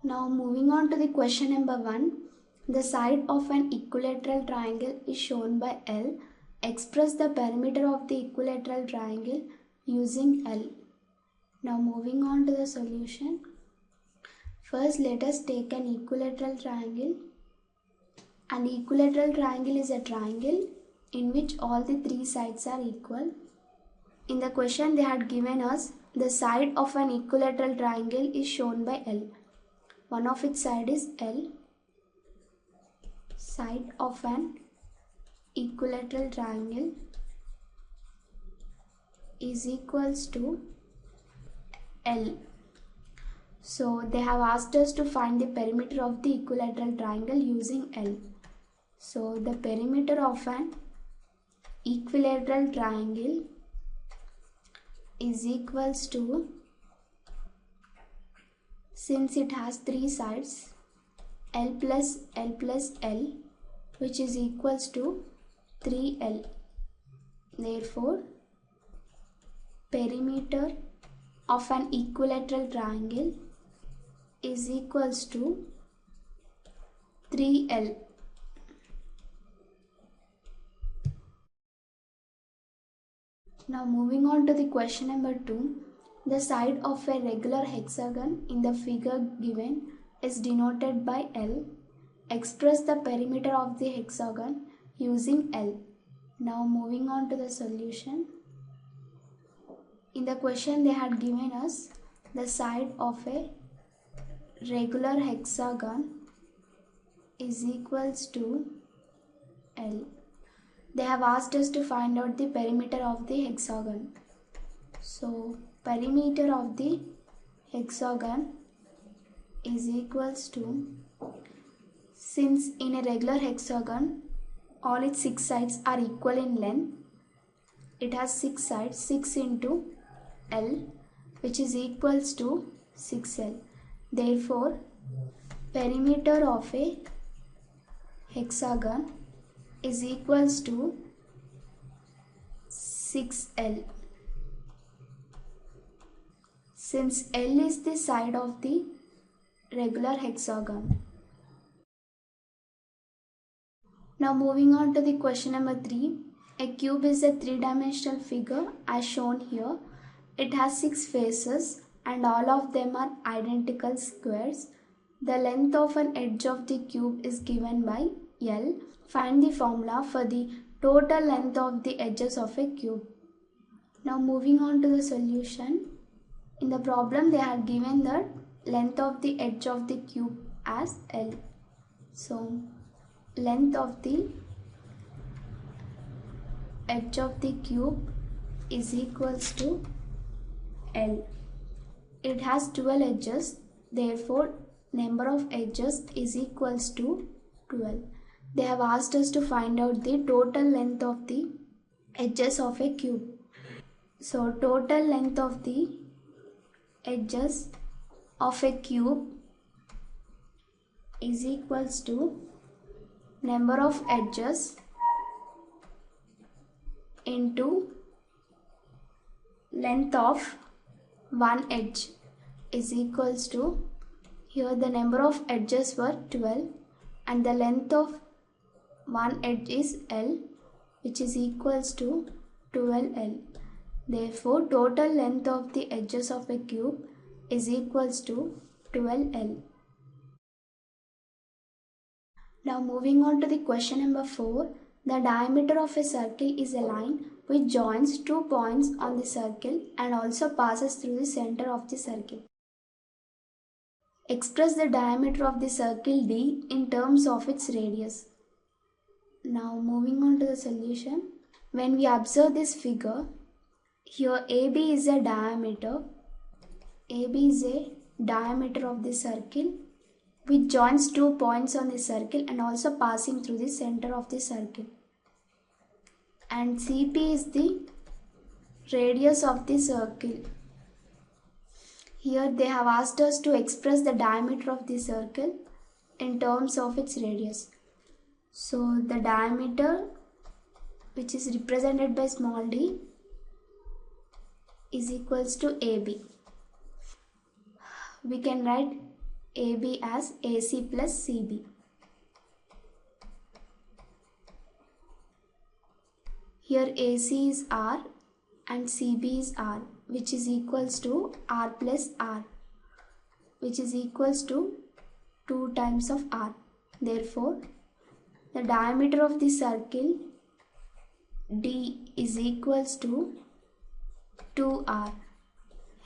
Now moving on to the question number 1. The side of an equilateral triangle is shown by L. Express the perimeter of the equilateral triangle using L. Now moving on to the solution. First let us take an equilateral triangle. An equilateral triangle is a triangle in which all the three sides are equal. In the question they had given us the side of an equilateral triangle is shown by L. One of its side is L. Side of an equilateral triangle is equals to L. So they have asked us to find the perimeter of the equilateral triangle using L. So the perimeter of an equilateral triangle is equals to, since it has three sides, L plus L plus L, which is equals to 3L. Therefore, perimeter of an equilateral triangle is equals to 3L. Now moving on to the question number 2. The side of a regular hexagon in the figure given is denoted by L. Express the perimeter of the hexagon using L. Now moving on to the solution. In the question they had given us the side of a regular hexagon is equals to L. They have asked us to find out the perimeter of the hexagon. So perimeter of the hexagon is equals to, since in a regular hexagon all its 6 sides are equal in length, it has 6 sides, 6 into L, which is equals to 6L. Therefore, perimeter of a hexagon is equals to 6L. Since L is the side of the regular hexagon. Now moving on to the question number 3. A cube is a three-dimensional figure as shown here. It has 6 faces and all of them are identical squares. The length of an edge of the cube is given by L. Find the formula for the total length of the edges of a cube. Now moving on to the solution. In the problem they had given the length of the edge of the cube as L. So length of the edge of the cube is equals to L. It has 12 edges, therefore number of edges is equals to 12. They have asked us to find out the total length of the edges of a cube. So total length of the edges of a cube is equals to number of edges into length of one edge is equals to, here the number of edges were 12 and the length of one edge is L, which is equals to 12L. Therefore, total length of the edges of a cube is equals to 12L. Now moving on to the question number 4. The diameter of a circle is a line which joins 2 points on the circle and also passes through the center of the circle. Express the diameter of the circle D in terms of its radius. Now moving on to the solution. When we observe this figure, here AB is a diameter. AB is a diameter of the circle which joins 2 points on the circle and also passing through the center of the circle. And CP is the radius of the circle. Here they have asked us to express the diameter of the circle in terms of its radius. So the diameter, which is represented by small d, is equals to AB. We can write AB as AC plus CB. Here AC is R and CB is R, which is equals to R plus R, which is equals to 2 times of R. Therefore, the diameter of the circle D is equals to 2R.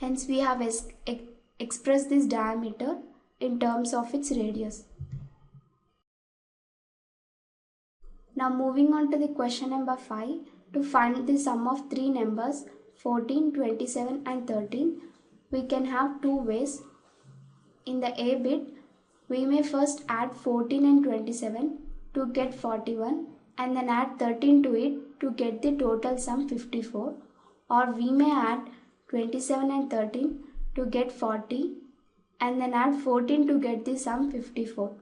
Hence, we have expressed this diameter in terms of its radius. Now moving on to the question number 5. To find the sum of three numbers 14, 27 and 13, we can have two ways. In the A bit, we may first add 14 and 27 to get 41 and then add 13 to it to get the total sum 54, or we may add 27 and 13 to get 40 and then add 14 to get the sum 54.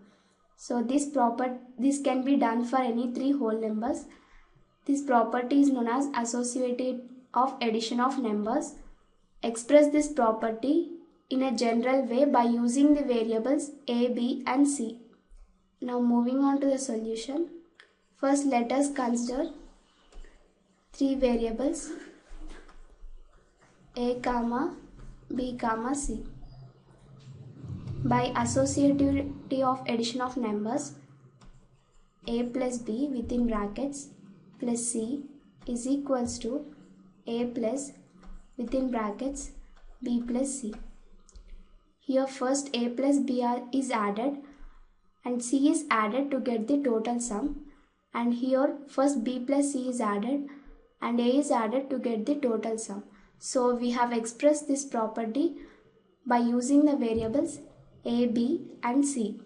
So this can be done for any three whole numbers. This property is known as associative of addition of numbers. Express this property in a general way by using the variables A, B and C. Now moving on to the solution. First let us consider three variables A, B, C. By associativity of addition of numbers, A plus B within brackets plus C is equals to A plus within brackets B plus C. Here first A plus B is added and C is added to get the total sum, and here first B plus C is added and A is added to get the total sum. So we have expressed this property by using the variables A, B and C.